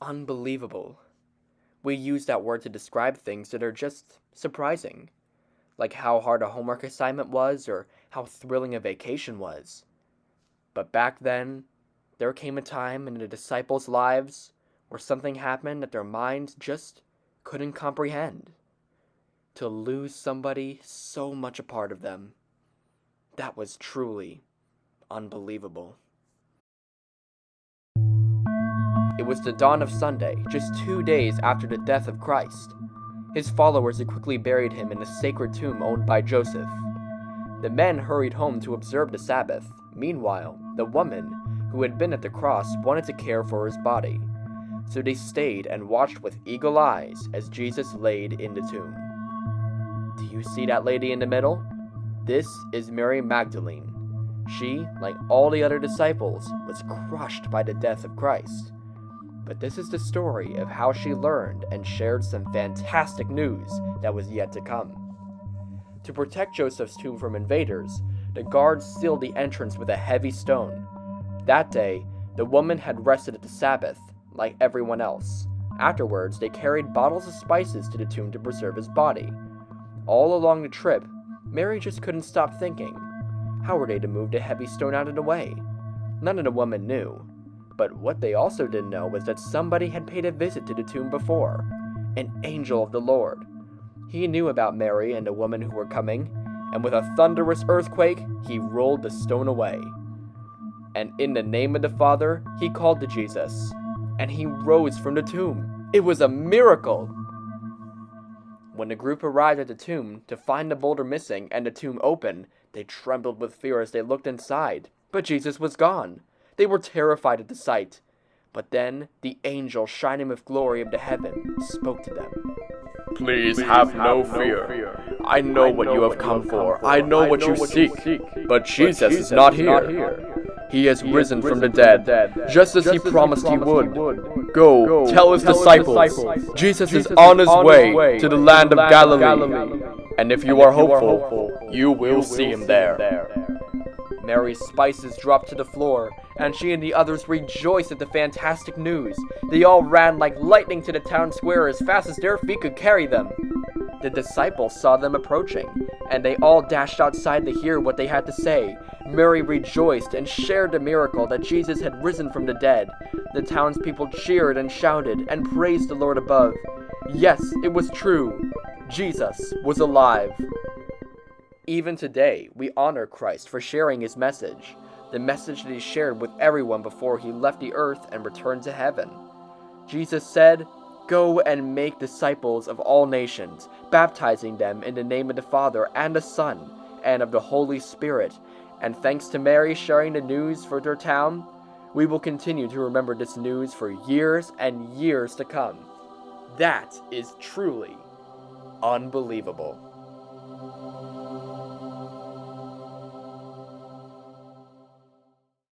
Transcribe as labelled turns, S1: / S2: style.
S1: unbelievable. We use that word to describe things that are just surprising, like how hard a homework assignment was or how thrilling a vacation was. But back then, there came a time in the disciples' lives where something happened that their minds just couldn't comprehend. To lose somebody so much a part of them, that was truly unbelievable. It was the dawn of Sunday, just 2 days after the death of Christ. His followers had quickly buried him in a sacred tomb owned by Joseph. The men hurried home to observe the Sabbath. Meanwhile, the woman, who had been at the cross, wanted to care for his body. So they stayed and watched with eagle eyes as Jesus laid in the tomb. Do you see that lady in the middle? This is Mary Magdalene. She, like all the other disciples, was crushed by the death of Christ. But this is the story of how she learned and shared some fantastic news that was yet to come. To protect Joseph's tomb from invaders, the guards sealed the entrance with a heavy stone. That day, the woman had rested at the Sabbath, like everyone else. Afterwards, they carried bottles of spices to the tomb to preserve his body. All along the trip, Mary just couldn't stop thinking, how were they to move the heavy stone out of the way? None of the women knew. But what they also didn't know was that somebody had paid a visit to the tomb before, an angel of the Lord. He knew about Mary and the woman who were coming, and with a thunderous earthquake, he rolled the stone away. And in the name of the Father, he called to Jesus, and he rose from the tomb. It was a miracle! When the group arrived at the tomb to find the boulder missing and the tomb open, they trembled with fear as they looked inside, but Jesus was gone. They were terrified at the sight. But then the angel, shining with glory of the heaven, spoke to them.
S2: Please have no fear. I know what you have come for. I know what you seek. But Jesus is not here. He has risen from the dead, just as he promised he would. Go, tell his disciples, Jesus is on his way to the land of Galilee. And if you are hopeful, you will see him there.
S1: Mary's spices dropped to the floor, and she and the others rejoiced at the fantastic news. They all ran like lightning to the town square as fast as their feet could carry them. The disciples saw them approaching, and they all dashed outside to hear what they had to say. Mary rejoiced and shared the miracle that Jesus had risen from the dead. The townspeople cheered and shouted and praised the Lord above. Yes, it was true. Jesus was alive. Even today, we honor Christ for sharing his message, the message that he shared with everyone before he left the earth and returned to heaven. Jesus said, "Go and make disciples of all nations, baptizing them in the name of the Father and the Son and of the Holy Spirit." And thanks to Mary sharing the news for their town, we will continue to remember this news for years and years to come. That is truly unbelievable.